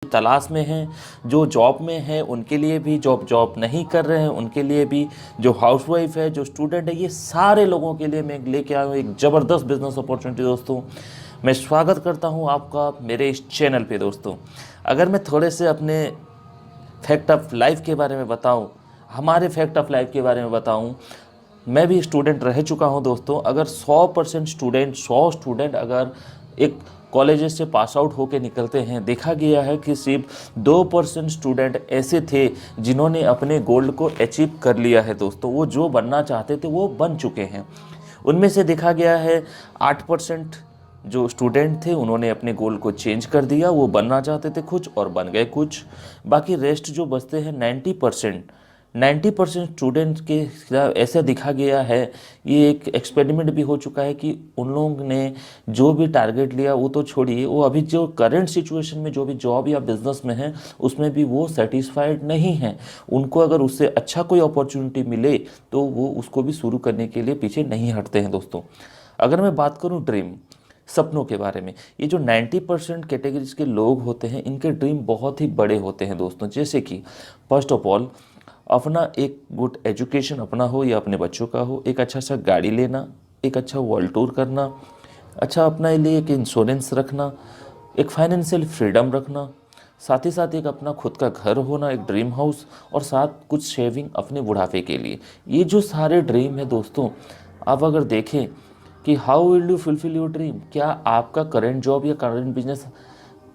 तलाश में हैं, जो जॉब में हैं उनके लिए भी, जॉब नहीं कर रहे हैं उनके लिए भी, जो हाउसवाइफ है, जो स्टूडेंट है, ये सारे लोगों के लिए मैं लेके आया हूँ एक ज़बरदस्त बिजनेस अपॉर्चुनिटी दोस्तों। मैं स्वागत करता हूँ आपका मेरे इस चैनल पे दोस्तों। अगर मैं थोड़े से अपने फैक्ट ऑफ लाइफ के बारे में बताऊं, हमारे फैक्ट ऑफ लाइफ के बारे में बताऊं, मैं भी स्टूडेंट रह चुका हूं दोस्तों। अगर 100% स्टूडेंट 100 स्टूडेंट अगर एक कॉलेजेस से पास आउट होकर निकलते हैं, देखा गया है कि सिर्फ 2% स्टूडेंट ऐसे थे जिन्होंने अपने गोल को अचीव कर लिया है दोस्तों। वो जो बनना चाहते थे वो बन चुके हैं। उनमें से देखा गया है 8% जो स्टूडेंट थे उन्होंने अपने गोल को चेंज कर दिया, वो बनना चाहते थे कुछ और बन गए कुछ। बाकी रेस्ट जो बचते हैं 90% स्टूडेंट्स के खिलाफ ऐसा दिखा गया है, ये एक एक्सपेरिमेंट भी हो चुका है कि उन लोगों ने जो भी टारगेट लिया वो तो छोड़िए, वो अभी जो करंट सिचुएशन में जो भी जॉब या बिजनेस में है उसमें भी वो सेटिस्फाइड नहीं हैं। उनको अगर उससे अच्छा कोई अपॉर्चुनिटी मिले तो वो उसको भी शुरू करने के लिए पीछे नहीं हटते हैं दोस्तों। अगर मैं बात करूँ ड्रीम, सपनों के बारे में, ये जो 90% कैटेगरीज के लोग होते हैं इनके ड्रीम बहुत ही बड़े होते हैं दोस्तों। जैसे कि फर्स्ट ऑफ ऑल अपना एक गुड एजुकेशन अपना हो या अपने बच्चों का हो, एक अच्छा सा गाड़ी लेना, एक अच्छा वर्ल्ड टूर करना, अच्छा अपने लिए एक इंश्योरेंस रखना, एक फाइनेंशियल फ्रीडम रखना, साथ ही साथ एक अपना खुद का घर होना, एक ड्रीम हाउस, और साथ कुछ सेविंग अपने बुढ़ापे के लिए। ये जो सारे ड्रीम है दोस्तों, आप अगर देखें कि how will you fulfil your dream, क्या आपका करंट जॉब या करंट बिजनेस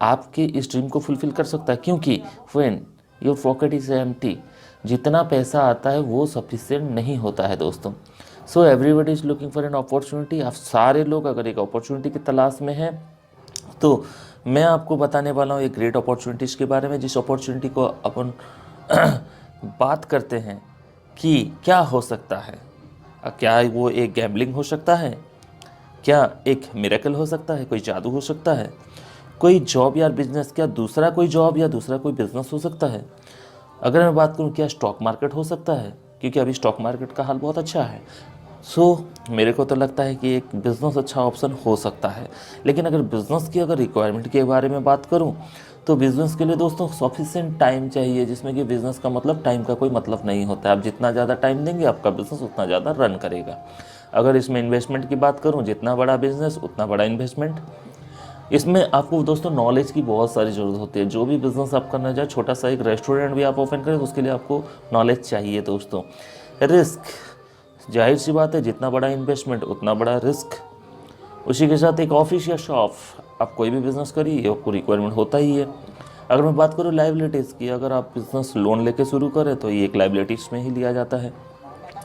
आपके इस ड्रीम को फुलफिल कर सकता है? क्योंकि when your pocket is empty, जितना पैसा आता है वो सफिशिएंट नहीं होता है दोस्तों। So everybody is looking for an opportunity. आप सारे लोग अगर एक अपॉर्चुनिटी की तलाश में हैं तो मैं आपको बताने वाला हूँ एक ग्रेट अपॉर्चुनिटीज़ के बारे में, जिस अपॉर्चुनिटी को अपन बात करते हैं कि क्या हो सकता है। क्या वो एक गैम्बलिंग हो सकता है? क्या एक मिरेकल हो सकता है? कोई जादू हो सकता है? कोई जॉब या बिजनेस, क्या दूसरा कोई जॉब या दूसरा कोई बिजनेस हो सकता है? अगर मैं बात करूं क्या स्टॉक मार्केट हो सकता है? क्योंकि अभी स्टॉक मार्केट का हाल बहुत अच्छा है। मेरे को तो लगता है कि एक बिज़नेस अच्छा ऑप्शन हो सकता है। लेकिन अगर बिज़नेस की अगर रिक्वायरमेंट के बारे में बात करूं तो बिज़नेस के लिए दोस्तों सफिशिएंट टाइम चाहिए, जिसमें कि बिज़नेस का मतलब टाइम का कोई मतलब नहीं होता है। आप जितना ज़्यादा टाइम देंगे आपका बिज़नेस उतना ज़्यादा रन करेगा। अगर इसमें इन्वेस्टमेंट की बात करूँ, जितना बड़ा बिज़नेस उतना बड़ा इन्वेस्टमेंट। इसमें आपको दोस्तों नॉलेज की बहुत सारी ज़रूरत होती है। जो भी बिज़नेस आप करना चाहे, छोटा सा एक रेस्टोरेंट भी आप ओपन करें तो उसके लिए आपको नॉलेज चाहिए दोस्तों। रिस्क, जाहिर सी बात है, जितना बड़ा इन्वेस्टमेंट उतना बड़ा रिस्क। उसी के साथ एक ऑफिस या शॉप, आप कोई भी बिज़नेस करिए आपको रिक्वायरमेंट होता ही है। अगर मैं बात करूँ लाइबिलिटीज़ की, अगर आप बिज़नेस लोन लेके शुरू करें तो ये एक लाइबिलिटीज़ में ही लिया जाता है।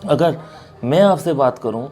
अगर मैं आपसे बात करूं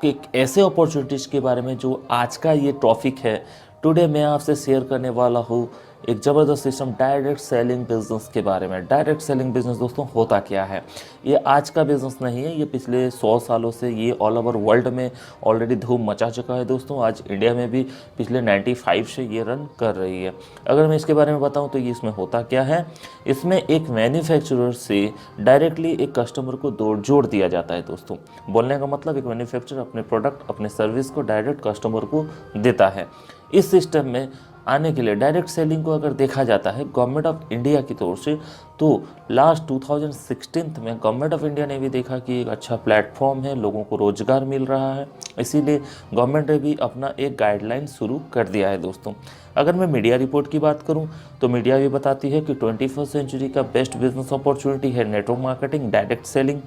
कि एक ऐसे अपॉर्चुनिटीज़ के बारे में जो आज का ये टॉपिक है, टुडे मैं आपसे शेयर करने वाला हूँ एक ज़बरदस्त सिस्टम डायरेक्ट सेलिंग बिजनेस के बारे में। डायरेक्ट सेलिंग बिजनेस दोस्तों होता क्या है? ये आज का बिजनेस नहीं है, ये पिछले 100 सालों से ये ऑल ओवर वर्ल्ड में ऑलरेडी धूम मचा चुका है दोस्तों। आज इंडिया में भी पिछले 95 से ये रन कर रही है। अगर मैं इसके बारे में बताऊं तो ये इसमें होता क्या है, इसमें एक मैन्युफैक्चरर से डायरेक्टली एक कस्टमर को जोड़ दिया जाता है दोस्तों। बोलने का मतलब एक मैन्युफैक्चरर अपने प्रोडक्ट अपने सर्विस को डायरेक्ट कस्टमर को देता है। इस सिस्टम में आने के लिए डायरेक्ट सेलिंग को अगर देखा जाता है गवर्नमेंट ऑफ इंडिया की तौर से, तो लास्ट 2016 में गवर्नमेंट ऑफ इंडिया ने भी देखा कि एक अच्छा प्लेटफॉर्म है, लोगों को रोजगार मिल रहा है, इसीलिए गवर्नमेंट ने भी अपना एक गाइडलाइन शुरू कर दिया है दोस्तों। अगर मैं मीडिया रिपोर्ट की बात करूं तो मीडिया भी बताती है कि 21st सेंचुरी का बेस्ट बिजनेस अपॉर्चुनिटी है नेटवर्क मार्केटिंग, डायरेक्ट सेलिंग।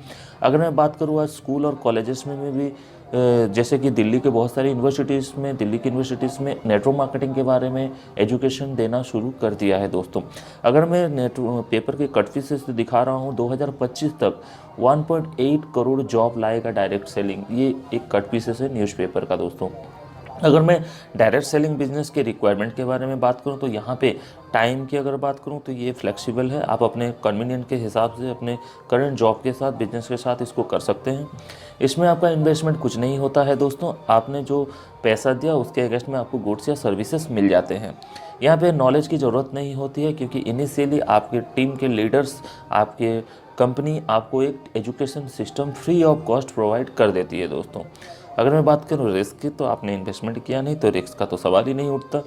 अगर मैं बात करूँ आज स्कूल और कॉलेजेस में भी जैसे कि दिल्ली के बहुत सारी यूनिवर्सिटीज़ में, दिल्ली की यूनिवर्सिटीज़ में नेटवर्क मार्केटिंग के बारे में एजुकेशन देना शुरू कर दिया है दोस्तों। अगर मैं पेपर के कट फीस से दिखा रहा हूँ, 2025 तक 1.8 करोड़ जॉब लाएगा डायरेक्ट सेलिंग, ये एक कट पीसेस है न्यूज़पेपर का दोस्तों। अगर मैं डायरेक्ट सेलिंग बिजनेस के रिक्वायरमेंट के बारे में बात करूं तो यहाँ पे टाइम की अगर बात करूं तो ये फ्लेक्सिबल है, आप अपने कन्वीनियंट के हिसाब से अपने करंट जॉब के साथ बिजनेस के साथ इसको कर सकते हैं। इसमें आपका इन्वेस्टमेंट कुछ नहीं होता है दोस्तों, आपने जो पैसा दिया उसके अगेंस्ट में आपको गुड्स या सर्विसेज मिल जाते हैं। यहाँ पे नॉलेज की ज़रूरत नहीं होती है क्योंकि इनिशियली आपके टीम के लीडर्स, आपके कंपनी आपको एक education system free of cost provide कर देती है दोस्तों। अगर मैं बात करूँ रिस्क की, तो आपने इन्वेस्टमेंट किया नहीं तो रिस्क का तो सवाल ही नहीं उठता।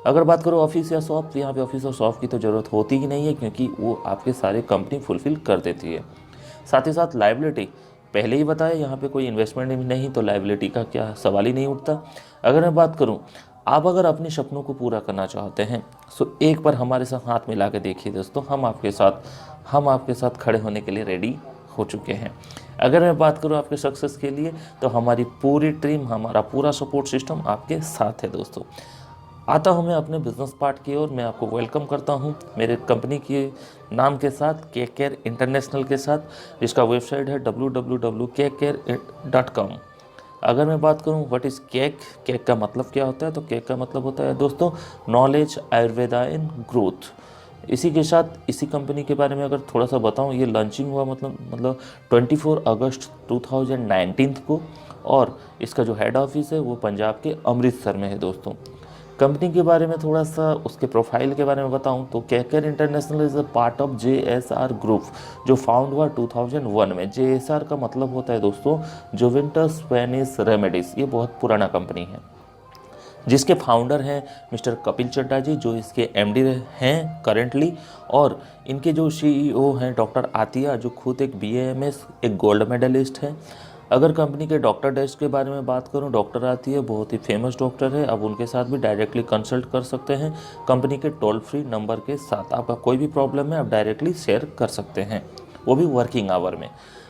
अगर बात करो ऑफिस या शॉप, तो यहाँ पे ऑफिस और शॉप की तो ज़रूरत होती ही नहीं है, क्योंकि वो आपके सारे कंपनी फुलफ़िल कर देती है। साथ ही साथ लाइबिलिटी पहले ही बताया, यहाँ पे कोई इन्वेस्टमेंट नहीं, तो लाइबिलिटी का क्या सवाल ही नहीं उठता। अगर मैं बात करूँ, आप अगर अपने सपनों को पूरा करना चाहते हैं, तो एक बार हमारे साथ हाथ मिला के देखिए दोस्तों, हम आपके साथ खड़े होने के लिए रेडी हो चुके हैं। अगर मैं बात करूँ आपके सक्सेस के लिए, तो हमारी पूरी टीम, हमारा पूरा सपोर्ट सिस्टम आपके साथ है दोस्तों। आता हूँ मैं अपने बिजनेस पार्ट की ओर, मैं आपको वेलकम करता हूँ मेरे कंपनी के नाम के साथ, केकेयर इंटरनेशनल के साथ, जिसका वेबसाइट है www.kcare.com। अगर मैं बात करूँ व्हाट इज़ केक का मतलब क्या होता है, तो केक का मतलब होता है दोस्तों नॉलेज, आयुर्वेदा इन ग्रोथ। इसी के साथ इसी कंपनी के बारे में अगर थोड़ा सा बताऊं, ये लॉन्चिंग हुआ मतलब 24 अगस्त 2019 को, और इसका जो हेड ऑफिस है वो पंजाब के अमृतसर में है दोस्तों। कंपनी के बारे में थोड़ा सा उसके प्रोफाइल के बारे में बताऊं, तो केकेयर international is a part of JSR group, जो फाउंड हुआ 2001 में। JSR का मतलब होता है दोस्तों जुवेंटस स्पेनिश रेमेडीज। ये बहुत पुराना कंपनी है, जिसके फाउंडर हैं मिस्टर कपिल चड्डा जी, जो इसके MD हैं करेंटली, और इनके जो CEO हैं डॉक्टर आतिया, जो खुद एक BAMS एक गोल्ड मेडलिस्ट हैं। अगर कंपनी के डॉक्टर डेस्क के बारे में बात करूं, डॉक्टर आतिया बहुत ही फेमस डॉक्टर है, अब उनके साथ भी डायरेक्टली कंसल्ट कर सकते हैं कंपनी के टोल फ्री नंबर के साथ। आपका कोई भी प्रॉब्लम है आप डायरेक्टली शेयर कर सकते हैं, वो भी वर्किंग आवर में।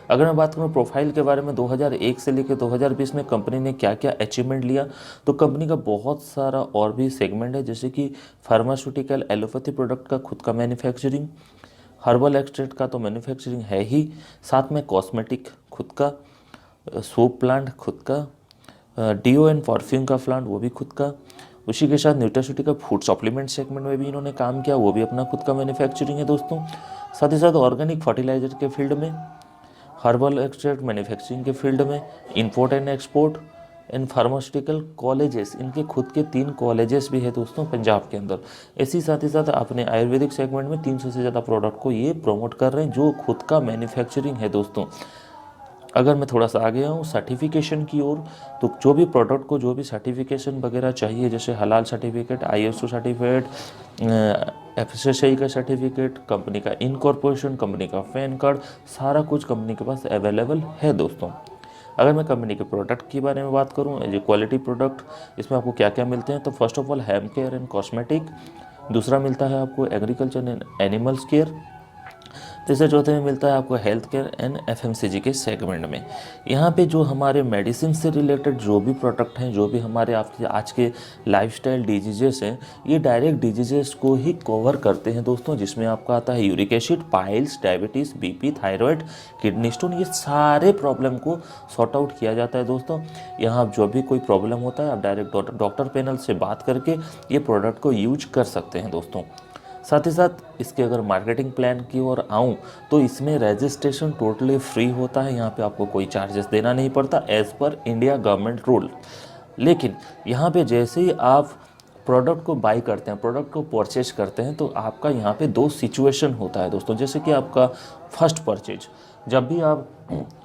अगर मैं बात करूं प्रोफाइल के बारे में, 2001 से लेकर 2020 में कंपनी ने क्या क्या अचीवमेंट लिया, तो कंपनी का बहुत सारा और भी सेगमेंट है, जैसे कि फार्मास्यूटिकल एलोपैथी प्रोडक्ट का खुद का मैन्युफैक्चरिंग, हर्बल एक्सट्रैक्ट का तो मैन्युफैक्चरिंग है ही, साथ में कॉस्मेटिक खुद का, सोप प्लांट खुद का, डीओ एंड परफ्यूम का प्लांट वो भी खुद का। उसी के साथ न्यूट्रास्यूटिकल फूड सप्लीमेंट सेगमेंट में भी इन्होंने काम किया, वो भी अपना खुद का मैन्युफैक्चरिंग है दोस्तों। साथ ही साथ ऑर्गेनिक फर्टिलाइजर के फील्ड में, हर्बल एक्सट्रैक्ट मैन्युफैक्चरिंग के फील्ड में, import and export and pharmaceutical colleges, इनके खुद के 3 कॉलेजेस भी है दोस्तों पंजाब के अंदर। इसी साथ ही साथ अपने आयुर्वेदिक सेगमेंट में 300 से ज़्यादा प्रोडक्ट को ये प्रमोट कर रहे हैं, जो खुद का मैन्युफैक्चरिंग है दोस्तों। अगर मैं थोड़ा सा आगे आऊँ सर्टिफिकेशन की ओर, तो जो भी प्रोडक्ट को जो भी सर्टिफिकेशन वगैरह चाहिए, जैसे हलाल सर्टिफिकेट, ISO सर्टिफिकेट, FSSAI का सर्टिफिकेट, कंपनी का इनकॉर्पोरेशन, कंपनी का पैन कार्ड, सारा कुछ कंपनी के पास अवेलेबल है दोस्तों। अगर मैं कंपनी के प्रोडक्ट के बारे में बात करूँ, एज ए क्वालिटी प्रोडक्ट, इसमें आपको क्या क्या मिलते हैं, तो first of all home care and cosmetic, दूसरा मिलता है आपको एग्रीकल्चर एंड एनिमल्स केयर, तीसरे चौथे में मिलता है आपको हेल्थ केयर एंड FMCG के सेगमेंट में। यहाँ पे जो हमारे मेडिसिन से रिलेटेड जो भी प्रोडक्ट हैं, जो भी हमारे आपके आज के लाइफस्टाइल डिजीजेस हैं, ये डायरेक्ट डिजीजेस को ही कवर करते हैं दोस्तों, जिसमें आपका आता है uric acid, piles, diabetes, BP, thyroid, kidney stone, ये सारे प्रॉब्लम को सॉर्ट आउट किया जाता है दोस्तों। यहाँ जो भी कोई प्रॉब्लम होता है आप डायरेक्ट डॉक्टर पैनल से बात करके ये प्रोडक्ट को यूज कर सकते हैं दोस्तों। साथ ही साथ इसके अगर मार्केटिंग प्लान की ओर आऊँ, तो इसमें रजिस्ट्रेशन टोटली फ्री होता है, यहाँ पे आपको कोई चार्जेस देना नहीं पड़ता as per India government rule. लेकिन यहाँ पे जैसे ही आप प्रोडक्ट को बाई करते हैं, प्रोडक्ट को परचेज करते हैं, तो आपका यहाँ पे 2 सिचुएशन होता है दोस्तों। जैसे कि आपका फर्स्ट परचेज, जब भी आप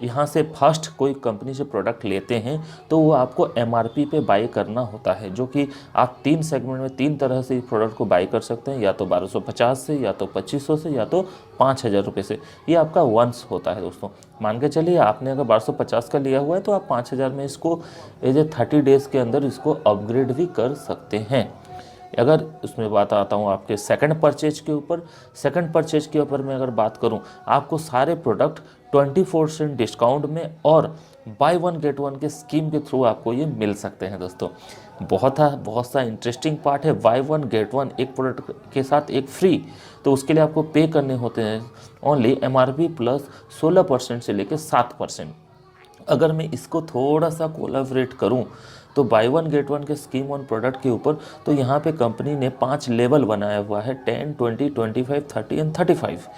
यहाँ से फर्स्ट कोई कंपनी से प्रोडक्ट लेते हैं, तो वो आपको MRP पे बाई करना होता है, जो कि आप 3 सेगमेंट में 3 तरह से इस प्रोडक्ट को बाई कर सकते हैं, या तो 1250 से, या तो 2500 से, या तो 5000 रुपये से। ये आपका वंस होता है दोस्तों। मान के चलिए आपने अगर 1250 का लिया हुआ है, तो आप 5000 में इसको एज ए 30 डेज़ के अंदर इसको अपग्रेड भी कर सकते हैं। अगर उसमें बात आता हूँ आपके सेकंड परचेज के ऊपर, सेकंड परचेज के ऊपर मैं अगर बात करूँ, आपको सारे प्रोडक्ट 24% डिस्काउंट में और बाय 1 गेट 1 के स्कीम के थ्रू आपको ये मिल सकते हैं दोस्तों। बहुत सा इंटरेस्टिंग पार्ट है, बाय 1 गेट 1, एक प्रोडक्ट के साथ एक फ्री, तो उसके लिए आपको पे करने होते हैं ओनली MRP प्लस 16% से लेकर 7%। अगर मैं इसको थोड़ा सा कोलाबरेट करूं, तो बाय 1 गेट 1 के स्कीम ऑन प्रोडक्ट के ऊपर, तो यहाँ पे कंपनी ने 5 लेवल बनाया हुआ है, 10, 20, 25, 30 एंड 35।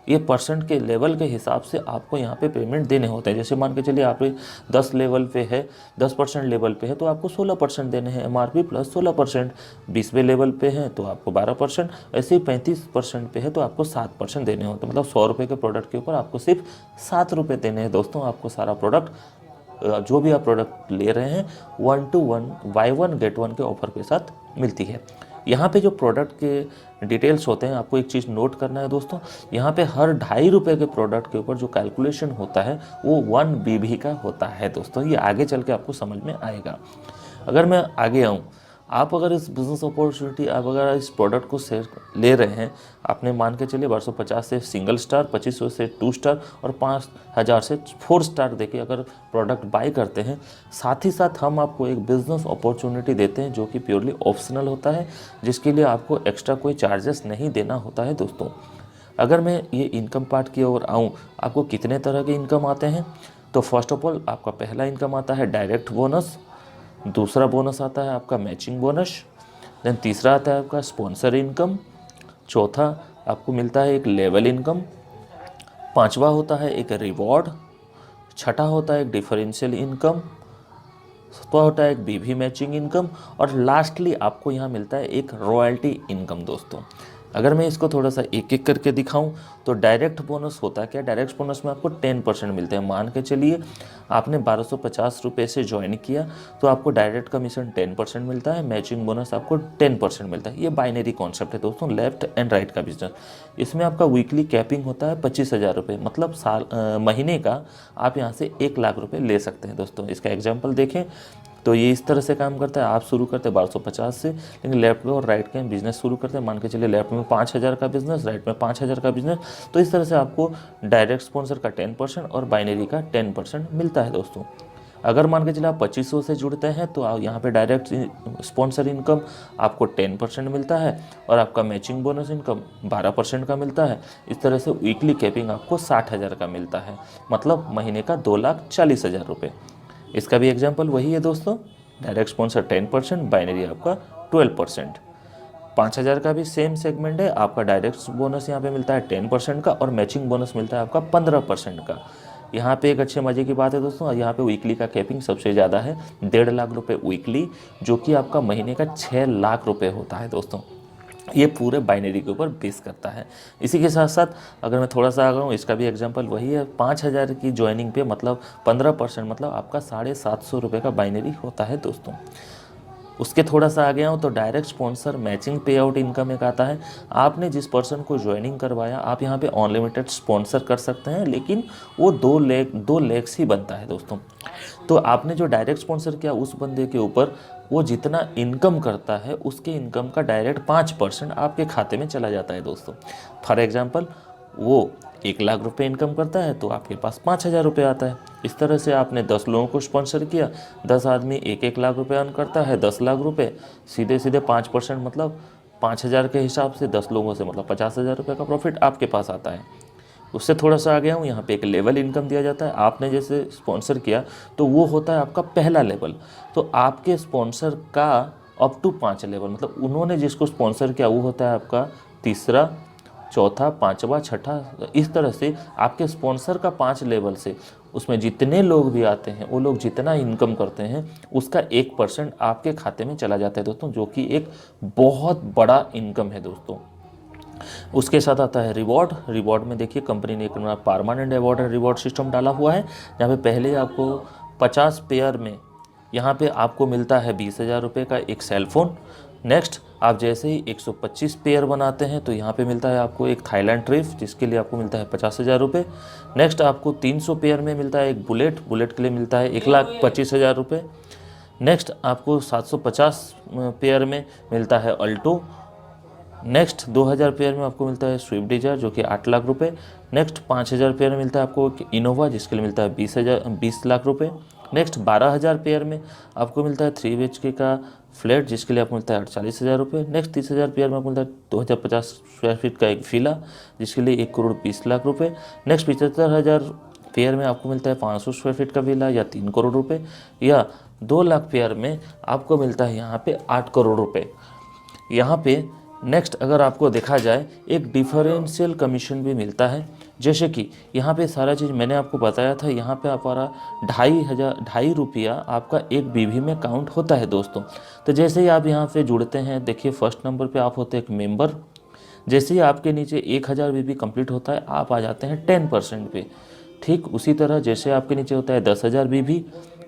ये परसेंट के लेवल के हिसाब से आपको यहाँ पे पेमेंट देने होते हैं। जैसे मान के चलिए आप 10 लेवल पे है, 10% लेवल पे है, तो आपको 16% देने हैं MRP प्लस 16%। 20वें लेवल पे है तो आपको 12%, ऐसे ही 35% पे है तो आपको 7% देने होते हैं। मतलब 100 रुपये के प्रोडक्ट के ऊपर आपको सिर्फ 7 रुपये देने हैं दोस्तों। आपको सारा प्रोडक्ट, जो भी आप प्रोडक्ट ले रहे हैं, 1 to 1 बाय 1 गेट 1 के ऑफर के साथ मिलती है। यहाँ पे जो प्रोडक्ट के डिटेल्स होते हैं, आपको एक चीज़ नोट करना है दोस्तों, यहाँ पे हर 2.5 रुपये के प्रोडक्ट के ऊपर जो कैलकुलेशन होता है वो 1 BV का होता है दोस्तों। ये आगे चल के आपको समझ में आएगा। अगर मैं आगे आऊँ, आप अगर इस बिज़नेस अपॉर्चुनिटी, आप अगर इस प्रोडक्ट को शेयर ले रहे हैं, आपने मान के चलिए 1250 से सिंगल स्टार, 2500 से 2 स्टार और 5000 से 4 स्टार देके अगर प्रोडक्ट बाय करते हैं, साथ ही साथ हम आपको एक बिज़नेस अपॉर्चुनिटी देते हैं जो कि प्योरली ऑप्शनल होता है, जिसके लिए आपको एक्स्ट्रा कोई चार्जेस नहीं देना होता है दोस्तों। अगर मैं ये इनकम पार्ट की ओर आऊँ, आपको कितने तरह के इनकम आते हैं, तो फर्स्ट ऑफ ऑल आपका पहला इनकम आता है डायरेक्ट बोनस, दूसरा बोनस आता है आपका मैचिंग बोनस, देन तीसरा आता है आपका स्पॉन्सर इनकम, चौथा आपको मिलता है एक लेवल इनकम, पांचवा होता है एक रिवॉर्ड, छठा होता है एक डिफरेंशियल इनकम, सातवां होता है एक BV मैचिंग इनकम और लास्टली आपको यहाँ मिलता है एक रॉयल्टी इनकम दोस्तों। अगर मैं इसको थोड़ा सा एक एक करके दिखाऊं, तो डायरेक्ट बोनस होता है क्या, डायरेक्ट बोनस में आपको 10% मिलते हैं। मान के चलिए आपने 1250 रुपये से ज्वाइन किया तो आपको डायरेक्ट कमीशन 10% मिलता है, मैचिंग बोनस आपको 10% मिलता है। ये बाइनरी कॉन्सेप्ट है दोस्तों, लेफ्ट एंड राइट का बिजनेस। इसमें आपका वीकली कैपिंग होता है 25,000 रुपये, मतलब महीने का आप यहाँ से 1 लाख रुपये ले सकते हैं दोस्तों। इसका एग्जाम्पल देखें तो ये इस तरह से काम करता है। आप शुरू करते हैं 1250 से, लेकिन लेफ्ट में और राइट में बिजनेस शुरू करते हैं। मान के चलिए लेफ्ट में 5000 का बिजनेस, राइट में 5000 का बिजनेस। तो इस तरह से आपको डायरेक्ट स्पॉन्सर का 10% और बाइनरी का 10% मिलता है दोस्तों। अगर मान के चलिए आप 2500 से जुड़ते हैं तो यहाँ पे डायरेक्ट स्पॉन्सर इनकम आपको 10% मिलता है और आपका मैचिंग बोनस इनकम 12% का मिलता है। इस तरह से वीकली कैपिंग आपको 60,000 का मिलता है, मतलब महीने का 2,40,000 रुपये। इसका भी एग्जाम्पल वही है दोस्तों, डायरेक्ट स्पॉन्सर 10%, बाइनरी आपका 12%। 5,000 का भी सेम सेगमेंट है, आपका डायरेक्ट बोनस यहाँ पे मिलता है 10% का और मैचिंग बोनस मिलता है आपका 15% का। यहाँ पे एक अच्छे मज़े की बात है दोस्तों, यहाँ पे वीकली का कैपिंग सबसे ज़्यादा है, 1.5 लाख रुपये वीकली, जो कि आपका महीने का 6 लाख रुपये होता है दोस्तों। ये पूरे बाइनरी के ऊपर बेस करता है। इसी के साथ साथ अगर मैं थोड़ा सा आ गया हूँ, इसका भी एग्जांपल वही है। 5,000 की ज्वाइनिंग पे मतलब 15%, मतलब आपका 750 रुपये का बाइनरी होता है दोस्तों। उसके थोड़ा सा आ गया हूँ तो डायरेक्ट स्पॉन्सर मैचिंग पे आउट इनकम एक आता है। आपने जिस पर्सन को ज्वाइनिंग करवाया, आप यहाँ पे अनलिमिटेड स्पॉन्सर कर सकते हैं, लेकिन वो 2 लेग्स ही बनता है दोस्तों। तो आपने जो डायरेक्ट स्पॉन्सर किया उस बंदे के ऊपर वो जितना इनकम करता है उसके इनकम का डायरेक्ट 5% आपके खाते में चला जाता है दोस्तों। फॉर एग्जांपल वो 1 लाख रुपए इनकम करता है तो आपके पास 5,000 रुपये आता है। इस तरह से आपने 10 लोगों को स्पॉन्सर किया, 10 आदमी 1-1 लाख रुपये अर्न करता है, 10 लाख रुपये, सीधे सीधे 5% मतलब 5,000 के हिसाब से 10 लोगों से मतलब 50,000 रुपये का प्रॉफिट आपके पास आता है। उससे थोड़ा सा आ गया हूँ, यहाँ पे एक लेवल इनकम दिया जाता है। आपने जैसे स्पॉन्सर किया तो वो होता है आपका पहला लेवल। तो आपके स्पॉन्सर का अप टू 5 लेवल, मतलब उन्होंने जिसको स्पॉन्सर किया वो होता है आपका तीसरा, चौथा, पाँचवा, छठा। इस तरह से आपके स्पॉन्सर का 5 लेवल से उसमें जितने लोग भी आते हैं वो लोग जितना इनकम करते हैं उसका 1% आपके खाते में चला जाता है दोस्तों, जो कि एक बहुत बड़ा इनकम है दोस्तों। उसके साथ आता है रिवॉर्ड। रिवॉर्ड में देखिए कंपनी ने एक परमानेंट अवार्ड रिवॉर्ड सिस्टम डाला हुआ है, जहाँ पे पहले आपको 50 पेयर में यहाँ पे आपको मिलता है 20,000 रुपये का एक सेलफोन। नेक्स्ट आप जैसे ही 125 पेयर बनाते हैं तो यहाँ पे मिलता है आपको एक थाईलैंड ट्रिप, जिसके लिए आपको मिलता है 50,000 रुपये। नेक्स्ट आपको 300 पेयर में मिलता है एक बुलेट, बुलेट के लिए मिलता है 1,25,000 रुपये। नेक्स्ट आपको 750 पेयर में मिलता है अल्टो। नेक्स्ट 2,000 पेयर में आपको मिलता है स्विफ्ट डिजायर जो कि 8 लाख रुपए। नेक्स्ट 5,000 पेयर में मिलता है आपको इनोवा जिसके लिए मिलता है 20 लाख रुपए। नेक्स्ट 12,000 पेयर में आपको मिलता है 3 BHK का फ्लैट जिसके लिए आपको मिलता है 48,000 रुपये। नेक्स्ट 30,000 पेयर में आपको मिलता है 2,050 स्क्वायर फीट का एक फिला जिसके लिए 1,20,00,000 रुपये। नेक्स्ट 75,000 पेयर में आपको मिलता है 500 स्क्वायर फीट का विला या 3 करोड़ रुपए, या 2 लाख पेयर में आपको मिलता है यहाँ पे 8 करोड़ रुपए। यहाँ पे नेक्स्ट अगर आपको देखा जाए एक डिफरेंशियल कमीशन भी मिलता है, जैसे कि यहाँ पे सारा चीज़ मैंने आपको बताया था। यहाँ पे हमारा 2,500 रुपया आपका एक BV में काउंट होता है दोस्तों। तो जैसे ही आप यहाँ पे जुड़ते हैं, देखिए फर्स्ट नंबर पे आप होते हैं एक मेंबर। जैसे ही आपके नीचे 1,000 BV कंप्लीट होता है आप आ जाते हैं 10% पे। ठीक उसी तरह जैसे आपके नीचे होता है 10,000 BV,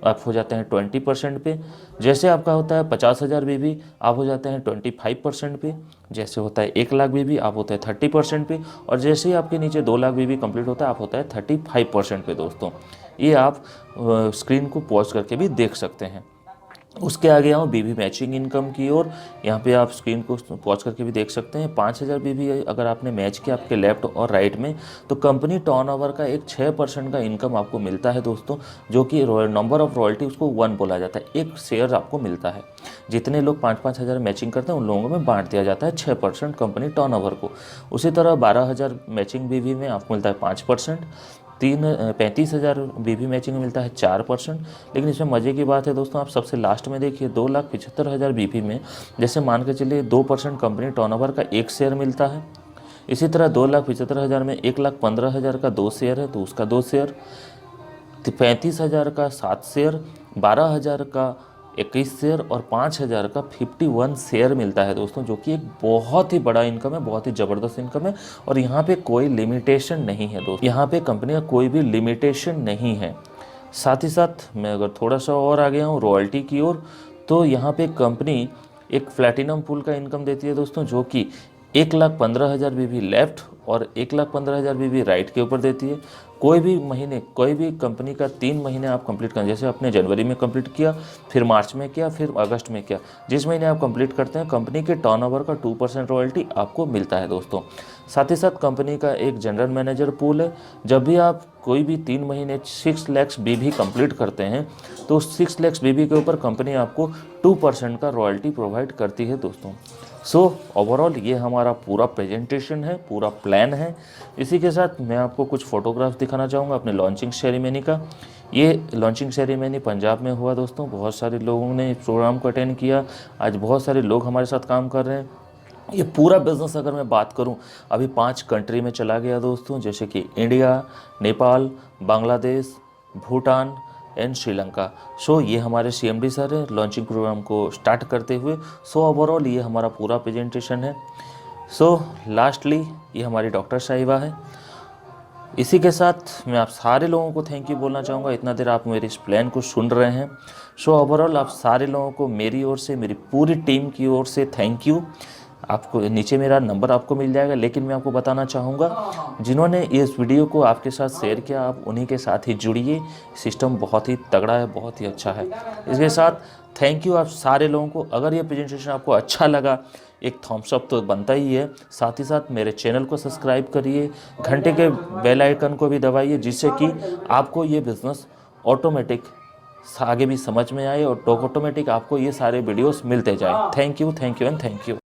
आप हो जाते हैं 20% पे। जैसे आपका होता है 50,000 बीबी, आप हो जाते हैं 25% पे। जैसे होता है 1 लाख बीबी, आप होते हैं 30% पे। और जैसे ही आपके नीचे 2 लाख बीबी कंप्लीट होता है, आप होता है 35% पे दोस्तों। ये आप स्क्रीन को पॉज करके भी देख सकते हैं। उसके आगे आओ बीबी मैचिंग इनकम की ओर। यहाँ पे आप स्क्रीन को पॉज करके भी देख सकते हैं। 5,000 बीबी अगर आपने मैच किया आपके लेफ्ट और राइट में, तो कंपनी टर्नओवर का एक 6% का इनकम आपको मिलता है दोस्तों, जो कि नंबर ऑफ रॉयल्टी उसको 1 बोला जाता है। एक शेयर आपको मिलता है। जितने लोग 5-5 हज़ार मैचिंग करते हैं उन लोगों में बांट दिया जाता है 6% कंपनी टर्नओवर को। उसी तरह 12,000 मैचिंग बीबी में आपको मिलता है 5%। 35,000 बीबी मैचिंग में मिलता है 4%। लेकिन इसमें मज़े की बात है दोस्तों, आप सबसे लास्ट में देखिए 2,75,000 बीबी में, जैसे मान के चलिए 2% कंपनी टर्नओवर का 1 शेयर मिलता है। इसी तरह 2,75,000 में 1,15,000 का 2 शेयर है तो उसका 2 शेयर, 35,000 का 7 शेयर, 12,000 का 21 शेयर और 5,000 का 51 शेयर मिलता है दोस्तों, जो कि एक बहुत ही बड़ा इनकम है, बहुत ही ज़बरदस्त इनकम है। और यहाँ पे कोई लिमिटेशन नहीं है दोस्तों, यहाँ पे कंपनी का कोई भी लिमिटेशन नहीं है। साथ ही साथ मैं अगर थोड़ा सा और आ गया हूँ रॉयल्टी की ओर, तो यहाँ पे कंपनी एक प्लैटिनम पूल का इनकम देती है दोस्तों, जो कि 1,15,000 बीबी लेफ्ट और 1,15,000 बीबी राइट के ऊपर देती है। कोई भी महीने, कोई भी कंपनी का 3 महीने आप कंप्लीट करें, जैसे आपने जनवरी में कंप्लीट किया, फिर मार्च में किया, फिर अगस्त में किया, जिस महीने आप कंप्लीट करते हैं कंपनी के टर्नओवर का 2% रॉयल्टी आपको मिलता है दोस्तों। साथ ही साथ कंपनी का एक जनरल मैनेजर पूल है। जब भी आप कोई भी 3 महीने 6 लाख बीबी कंप्लीट करते हैं, तो 6 लाख बीबी के ऊपर कंपनी आपको 2% का रॉयल्टी प्रोवाइड करती है दोस्तों। सो ओवरऑल ये हमारा पूरा प्रेजेंटेशन है, पूरा प्लान है। इसी के साथ मैं आपको कुछ फ़ोटोग्राफ दिखाना चाहूँगा अपने लॉन्चिंग सेरेमनी का। ये लॉन्चिंग सेरेमनी पंजाब में हुआ दोस्तों। बहुत सारे लोगों ने इस प्रोग्राम को अटेंड किया। आज बहुत सारे लोग हमारे साथ काम कर रहे हैं। ये पूरा बिज़नेस अगर मैं बात करूं, अभी 5 कंट्री में चला गया दोस्तों, जैसे कि इंडिया, नेपाल, बांग्लादेश, भूटान एंड श्रीलंका। सो ये हमारे CMD सर है लॉन्चिंग प्रोग्राम को स्टार्ट करते हुए। सो ओवरऑल ये हमारा पूरा प्रेजेंटेशन है। सो लास्टली ये हमारी डॉक्टर साहिबा है। इसी के साथ मैं आप सारे लोगों को थैंक यू बोलना चाहूँगा, इतना देर आप मेरे इस प्लान को सुन रहे हैं। सो ओवरऑल आप सारे लोगों को मेरी ओर से, मेरी पूरी टीम की ओर से थैंक यू। आपको नीचे मेरा नंबर आपको मिल जाएगा, लेकिन मैं आपको बताना चाहूँगा जिन्होंने इस वीडियो को आपके साथ शेयर किया, आप उन्हीं के साथ ही जुड़िए। सिस्टम बहुत ही तगड़ा है, बहुत ही अच्छा है। इसके साथ थैंक यू आप सारे लोगों को। अगर ये प्रेजेंटेशन आपको अच्छा लगा, एक थम्स अप तो बनता ही है। साथ ही साथ मेरे चैनल को सब्सक्राइब करिए, घंटे के बेल आइकन को भी दबाइए, जिससे कि आपको ये बिज़नेस ऑटोमेटिक आगे भी समझ में आए और ऑटोमेटिक आपको ये सारे वीडियोस मिलते जाए। Thank you and thank you.